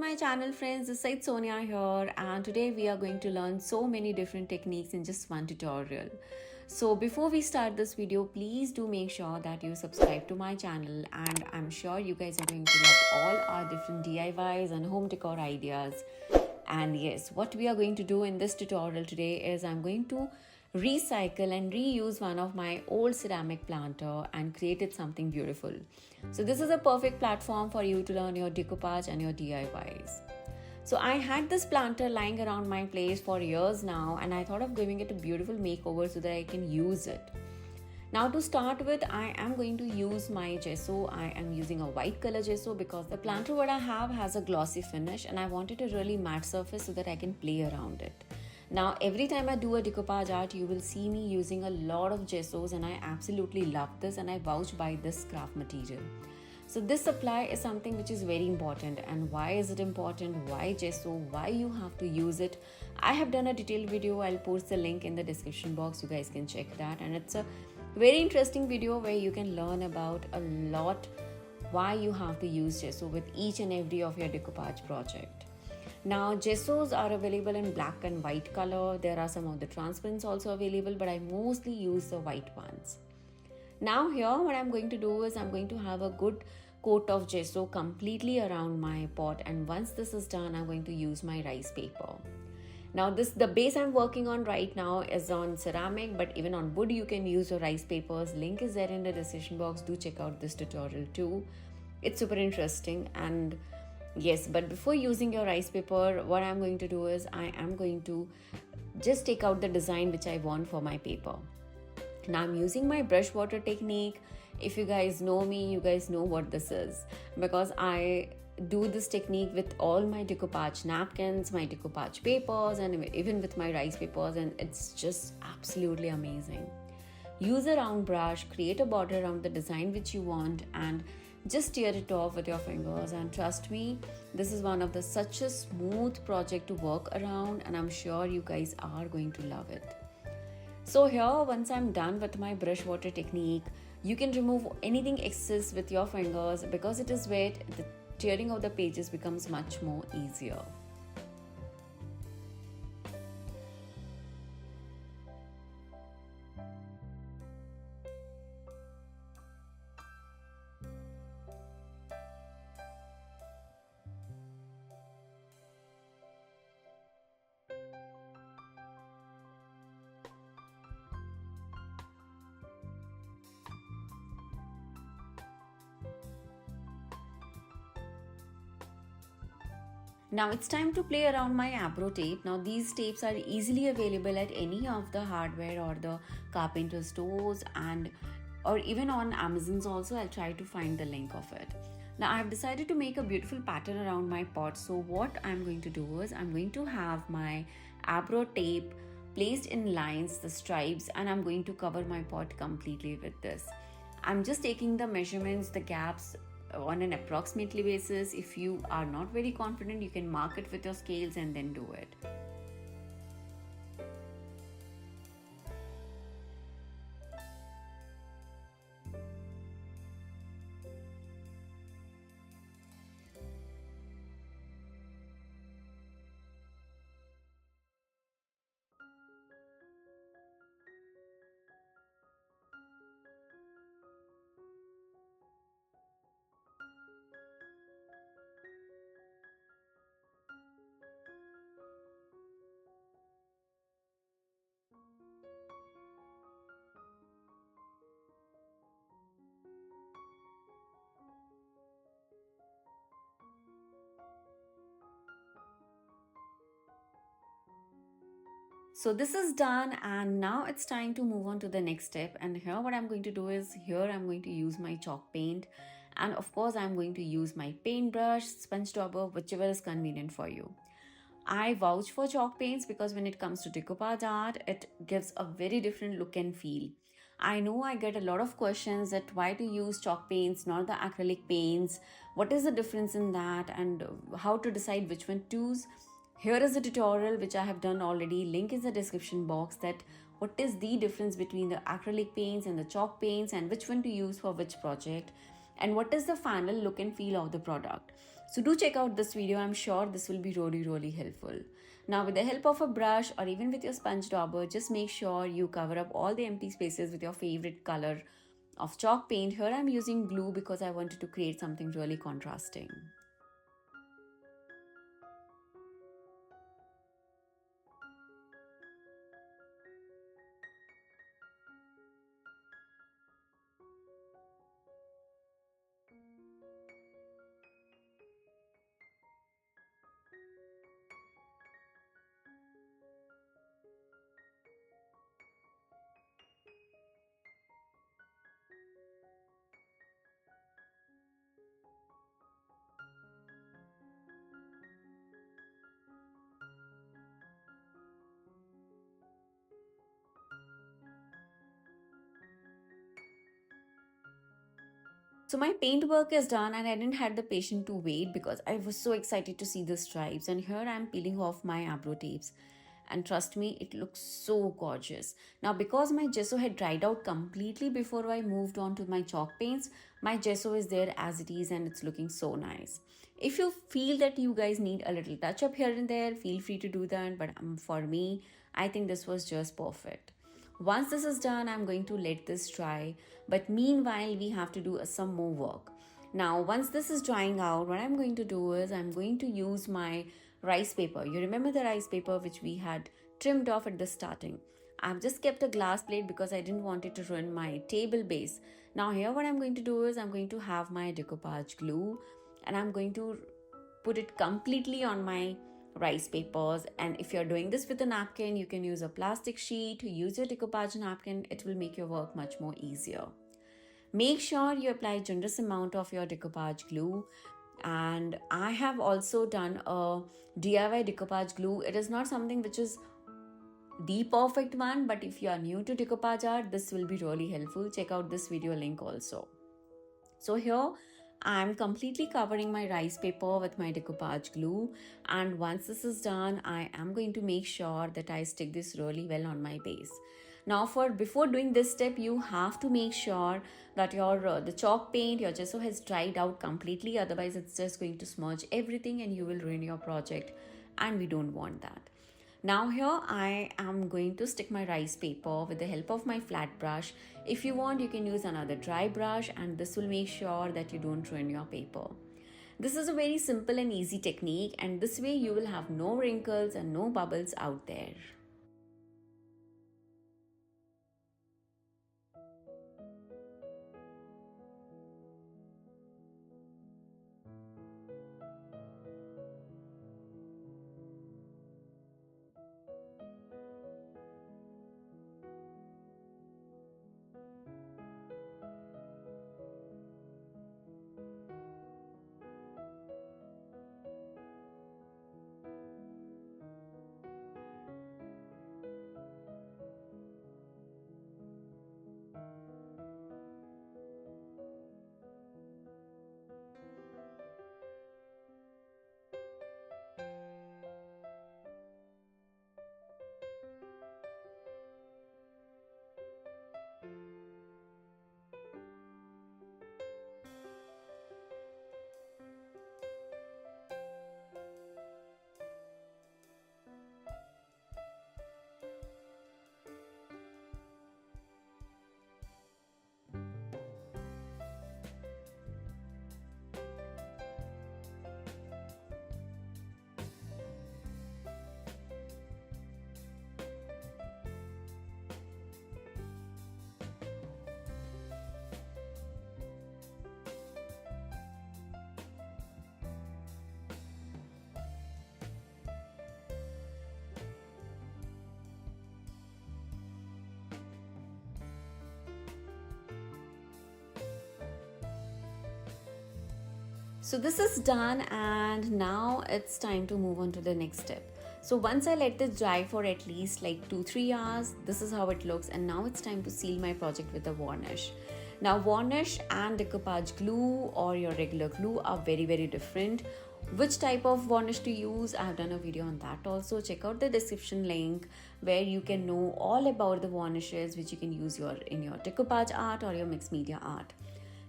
my channel friends, this is Sonia here, and today we are going to learn so many different techniques in just one tutorial. So before we start this video, please do make sure that you subscribe to my channel, and I'm sure you guys are going to love all our different DIYs and home decor ideas. And yes, what we are going to do in this tutorial today is I'm going to recycle and reuse one of my old ceramic planter and created something beautiful. So this is a perfect platform for you to learn your decoupage and your DIYs. So I had this planter lying around my place for years now, and I thought of giving it a beautiful makeover so that I can use it. Now to start with, I am going to use my gesso. I am using a white color gesso because the planter what I have has a glossy finish and I wanted a really matte surface so that I can play around it. Now every time I do a decoupage art, you will see me using a lot of gessos, and I absolutely love this and I vouch by this craft material. So this supply is something which is very important. And why is it important? Why gesso? Why you have to use it? I have done a detailed video. I'll post the link in the description box. You guys can check that. And it's a very interesting video where you can learn about a lot why you have to use gesso with each and every of your decoupage project. Now gessos are available in black and white color. There are some of the transparents also available, but I mostly use the white ones. Now here what I'm going to do is I'm going to have a good coat of gesso completely around my pot, and once this is done, I'm going to use my rice paper. Now the base I'm working on right now is on ceramic, but even on wood you can use your rice papers. Link is there in the description box. Do check out this tutorial too. It's super interesting. And yes, but before using your rice paper, what I'm going to do is I am going to just take out the design which I want for my paper. Now I'm using my brush water technique. If you guys know me, you guys know what this is, because I do this technique with all my decoupage napkins, my decoupage papers, and even with my rice papers, and it's just absolutely amazing. Use a round brush, create a border around the design which you want, and just tear it off with your fingers. And trust me, this is one of the such a smooth project to work around, and I'm sure you guys are going to love it. So here, once I'm done with my brush water technique, you can remove anything excess with your fingers. Because it is wet, the tearing of the pages becomes much more easier. Now it's time to play around my Abro tape. Now these tapes are easily available at any of the hardware or the carpenter stores, and or even on Amazon's also. I'll try to find the link of it. Now I've decided to make a beautiful pattern around my pot. So what I'm going to do is I'm going to have my Abro tape placed in lines, the stripes, and I'm going to cover my pot completely with this. I'm just taking the measurements, the gaps on an approximately basis. If you are not very confident, you can mark it with your scales and then do it. So this is done, and now it's time to move on to the next step. And here what I'm going to do is, here I'm going to use my chalk paint, and of course I'm going to use my paintbrush, sponge dauber, whichever is convenient for you. I vouch for chalk paints because when it comes to decoupage art, it gives a very different look and feel. I know I get a lot of questions that why to use chalk paints, not the acrylic paints, what is the difference in that, and how to decide which one to use. Here is a tutorial which I have done already. Link in the description box, that what is the difference between the acrylic paints and the chalk paints, and which one to use for which project, and what is the final look and feel of the product. So do check out this video. I'm sure this will be really helpful. Now with the help of a brush or even with your sponge dauber, just make sure you cover up all the empty spaces with your favorite color of chalk paint. Here I'm using glue because I wanted to create something really contrasting. So my paint work is done and I didn't have the patience to wait because I was so excited to see the stripes, and here I'm peeling off my eyebrow tapes, and trust me, it looks so gorgeous. Now because my gesso had dried out completely before I moved on to my chalk paints, my gesso is there as it is and it's looking so nice. If you feel that you guys need a little touch up here and there, feel free to do that, but for me, I think this was just perfect. Once this is done, I'm going to let this dry, but meanwhile we have to do some more work. Now once this is drying out, what I'm going to do is I'm going to use my rice paper. You remember the rice paper which we had trimmed off at the starting. I've just kept a glass plate because I didn't want it to ruin my table base. Now here what I'm going to do is I'm going to have my decoupage glue and I'm going to put it completely on my rice papers. And if you're doing this with a napkin, you can use a plastic sheet. Use your decoupage napkin, it will make your work much more easier. Make sure you apply generous amount of your decoupage glue. And I have also done a DIY decoupage glue. It is not something which is the perfect one, but if you are new to decoupage art, this will be really helpful. Check out this video link also. So here I'm completely covering my rice paper with my decoupage glue, and once this is done, I am going to make sure that I stick this really well on my base. Now before doing this step, you have to make sure that your the chalk paint, your gesso has dried out completely, otherwise it's just going to smudge everything and you will ruin your project, and we don't want that. Now here I am going to stick my rice paper with the help of my flat brush. If you want, you can use another dry brush, and this will make sure that you don't ruin your paper. This is a very simple and easy technique, and this way you will have no wrinkles and no bubbles out there. So this is done, and now it's time to move on to the next step. So once I let this dry for at least like 2-3 hours, this is how it looks, and now it's time to seal my project with a varnish. Now varnish and decoupage glue or your regular glue are very different. Which type of varnish to use, I have done a video on that also. Check out the description link where you can know all about the varnishes which you can use in your decoupage art or your mixed media art.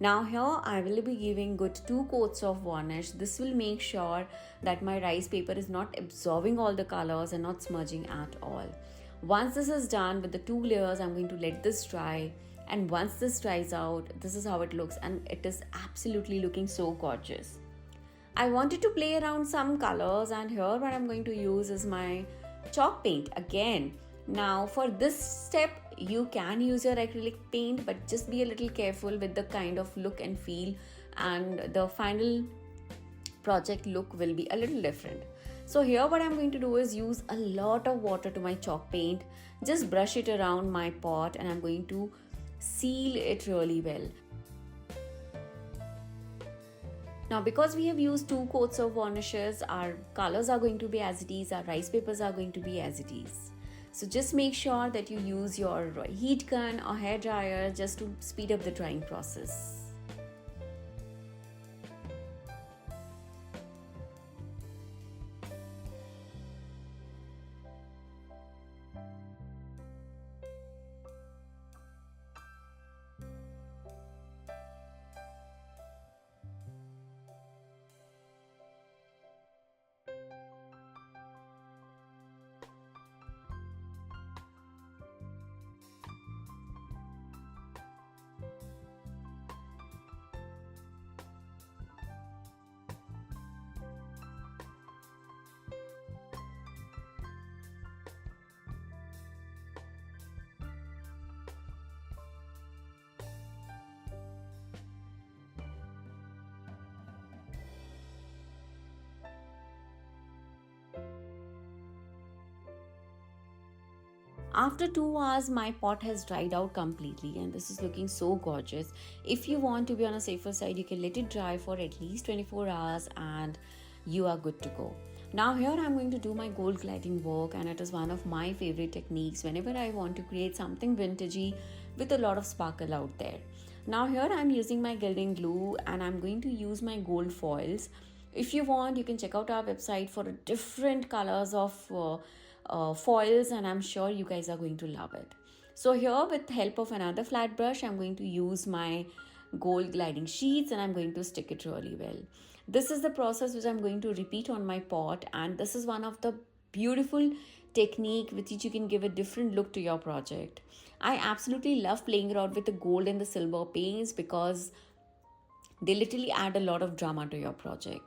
Now here I will be giving good 2 coats of varnish. This will make sure that my rice paper is not absorbing all the colors and not smudging at all. Once this is done with the 2 layers, I'm going to let this dry, and once this dries out, this is how it looks, and it is absolutely looking so gorgeous. I wanted to play around some colors, and here what I'm going to use is my chalk paint again. Now for this step you can use your acrylic paint, but just be a little careful with the kind of look and feel, and the final project look will be a little different. So here what I'm going to do is use a lot of water to my chalk paint, just brush it around my pot, and I'm going to seal it really well. Now because we have used 2 coats of varnishes, our colors are going to be as it is, our rice papers are going to be as it is. So just make sure that you use your heat gun or hair dryer just to speed up the drying process. After 2 hours, my pot has dried out completely, and this is looking so gorgeous. If you want to be on a safer side, you can let it dry for at least 24 hours and you are good to go. Now here I'm going to do my gold gliding work, and it is one of my favorite techniques whenever I want to create something vintagey with a lot of sparkle out there. Now here I'm using my gilding glue, and I'm going to use my gold foils. If you want, you can check out our website for different colors of foils, and I'm sure you guys are going to love it. So here, with the help of another flat brush, I'm going to use my gold gliding sheets, and I'm going to stick it really well. This is the process which I'm going to repeat on my pot, and this is one of the beautiful technique with which you can give a different look to your project. I absolutely love playing around with the gold and the silver paints because they literally add a lot of drama to your project.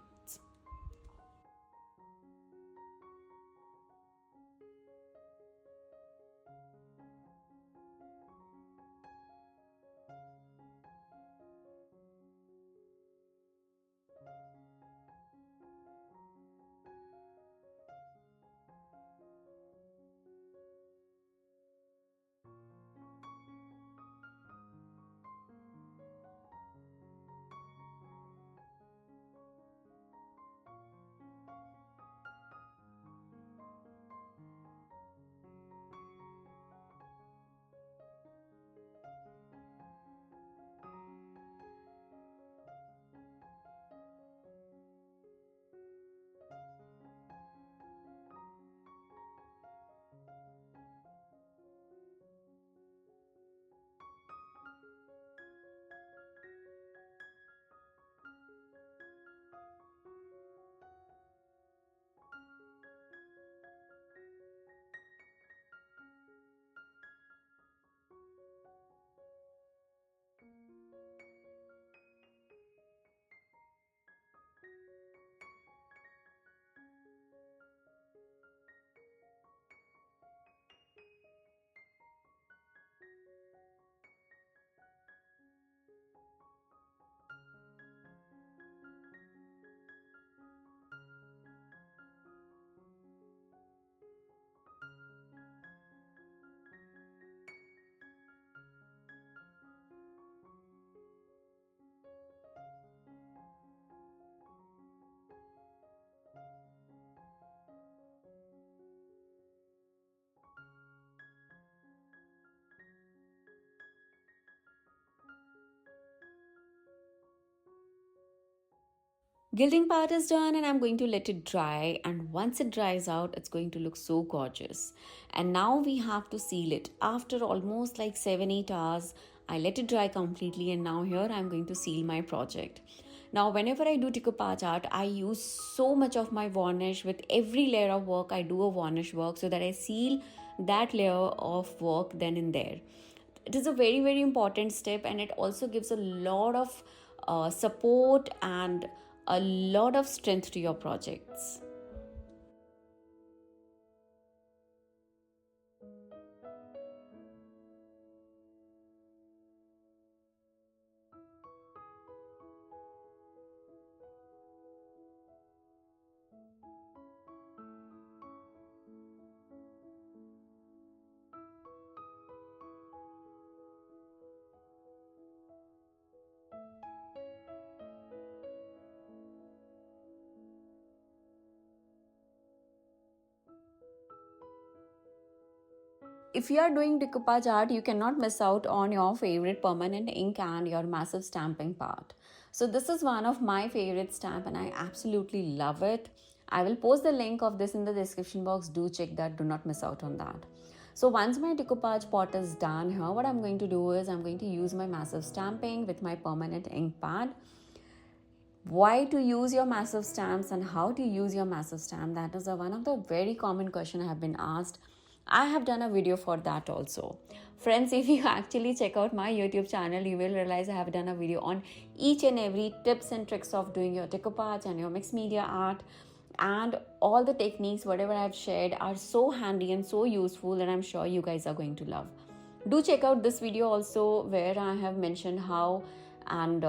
Gilding part is done, and I'm going to let it dry, and once it dries out, it's going to look so gorgeous. And now we have to seal it. After almost like 7-8 hours, I let it dry completely, and now here I'm going to seal my project. Now, whenever I do decoupage art, I use so much of my varnish. With every layer of work, I do a varnish work so that I seal that layer of work then and there. It is a very, very important step, and it also gives a lot of support and a lot of strength to your projects. If you are doing decoupage art, you cannot miss out on your favorite permanent ink and your massive stamping part. So this is one of my favorite stamp and I absolutely love it. I will post the link of this in the description box. Do check that. Do not miss out on that. So once my decoupage pot is done here, what I'm going to do is I'm going to use my massive stamping with my permanent ink pad. Why to use your massive stamps and how to use your massive stamp? That is one of the very common question I have been asked. I have done a video for that also. Friends, if you actually check out my YouTube channel, you will realize I have done a video on each and every tips and tricks of doing your decoupage and your mixed media art. And all the techniques, whatever I've shared, are so handy and so useful, and I'm sure you guys are going to love. Do check out this video also where I have mentioned how and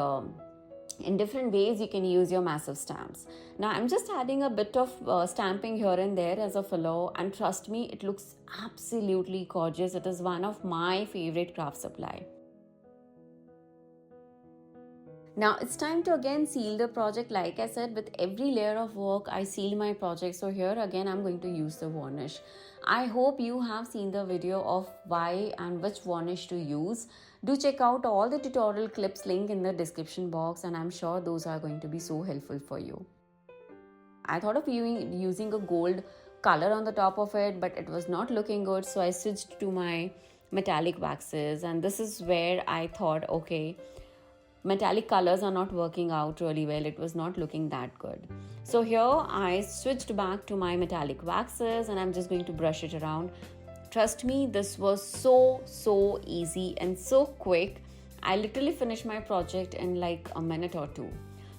in different ways you can use your massive stamps. Now I'm just adding a bit of stamping here and there as a filler, and trust me, it looks absolutely gorgeous. It is one of my favorite craft supply. Now it's time to again seal the project. Like I said, with every layer of work I seal my project. So here again I'm going to use the varnish. I hope you have seen the video of why and which varnish to use. Do check out all the tutorial clips link in the description box, and I'm sure those are going to be so helpful for you. I thought of using a gold color on the top of it, but it was not looking good, so I switched to my metallic waxes, and this is where I thought, okay, metallic colors are not working out really well. It was not looking that good. So here I switched back to my metallic waxes, and I'm just going to brush it around. Trust me, this was so easy and so quick. I literally finished my project in like a minute or two.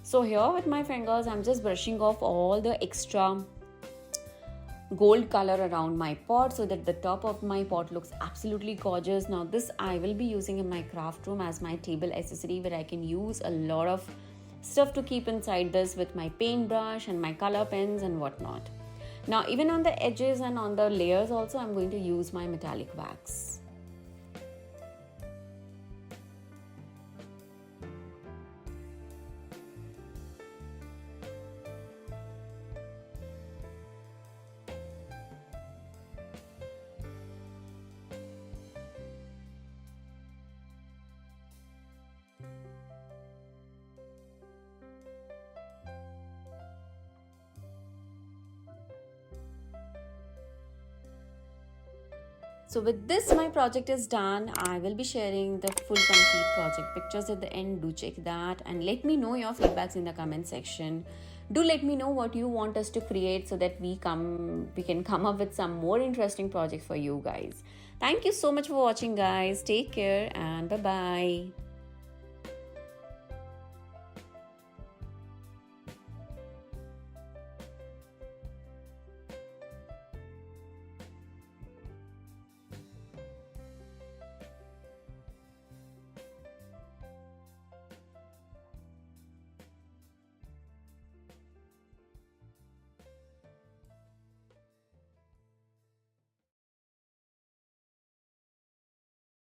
So here with my fingers, I'm just brushing off all the extra gold color around my pot so that the top of my pot looks absolutely gorgeous. Now this I will be using in my craft room as my table accessory, where I can use a lot of stuff to keep inside this with my paintbrush and my color pens and whatnot. Now even on the edges and on the layers also, I'm going to use my metallic wax. So with this, my project is done. I will be sharing the full complete project pictures at the end. Do check that and let me know your feedbacks in the comment section. Do let me know what you want us to create so that we can come up with some more interesting projects for you guys. Thank you so much for watching, guys. Take care and bye-bye.